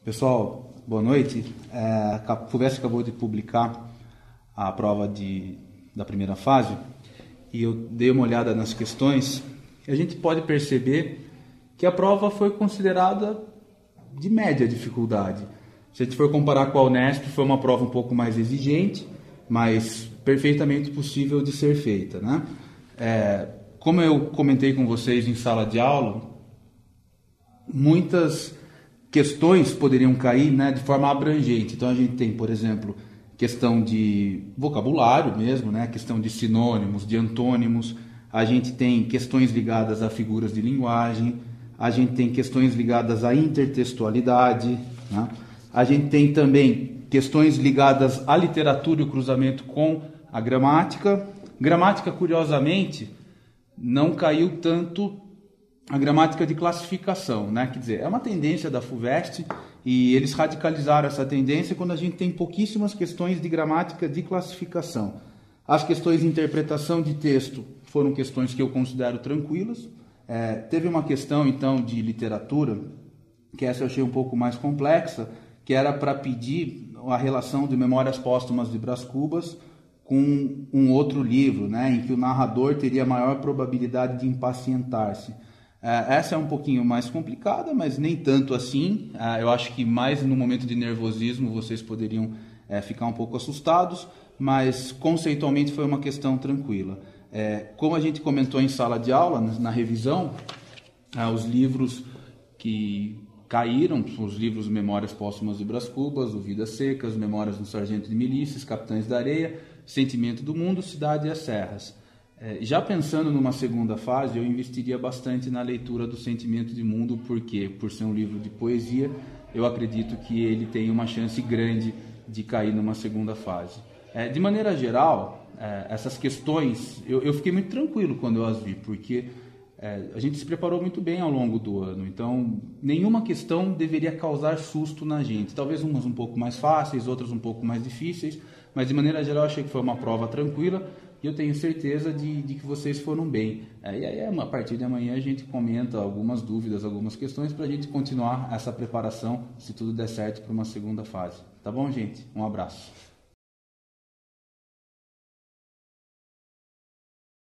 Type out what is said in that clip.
Pessoal, boa noite. A FUVEST acabou de publicar a prova da primeira fase e eu dei uma olhada nas questões e a gente pode perceber que a prova foi considerada de média dificuldade. Se a gente for comparar com a Unesp, foi uma prova um pouco mais exigente, mas perfeitamente possível de ser feita, né? Como eu comentei com vocês em sala de aula, muitas questões poderiam cair, né, de forma abrangente. Então a gente tem, por exemplo, questão de vocabulário mesmo, né, questão de sinônimos, de antônimos. A gente tem questões ligadas a figuras de linguagem. A gente tem questões ligadas à intertextualidade, né? A gente tem também questões ligadas à literatura e o cruzamento com a gramática. Gramática, curiosamente, não caiu tanto a gramática de classificação, né? Quer dizer, é uma tendência da FUVEST e eles radicalizaram essa tendência quando a gente tem pouquíssimas questões de gramática de classificação. As questões de interpretação de texto foram questões que eu considero tranquilas. Teve uma questão, então, de literatura, que essa eu achei um pouco mais complexa, que era para pedir a relação de Memórias Póstumas de Brás Cubas com um outro livro, né, em que o narrador teria maior probabilidade de impacientar-se. Essa é um pouquinho mais complicada, mas nem tanto assim. Eu acho que mais no momento de nervosismo vocês poderiam ficar um pouco assustados, mas conceitualmente foi uma questão tranquila. Como a gente comentou em sala de aula, na revisão, os livros que caíram, os livros Memórias Póstumas de Brás Cubas, O Vidas Secas, Memórias do Sargento de Milícias, Capitães da Areia, Sentimento do Mundo, Cidade e as Serras. Já pensando numa segunda fase, eu investiria bastante na leitura do Sentimento de Mundo, porque, por ser um livro de poesia, eu acredito que ele tem uma chance grande de cair numa segunda fase. De maneira geral, essas questões, eu fiquei muito tranquilo quando eu as vi, porque a gente se preparou muito bem ao longo do ano, então nenhuma questão deveria causar susto na gente. Talvez umas um pouco mais fáceis, outras um pouco mais difíceis, mas de maneira geral achei que foi uma prova tranquila e eu tenho certeza de que vocês foram bem. E aí, a partir de amanhã, a gente comenta algumas dúvidas, algumas questões para a gente continuar essa preparação, se tudo der certo, para uma segunda fase. Tá bom, gente? Um abraço.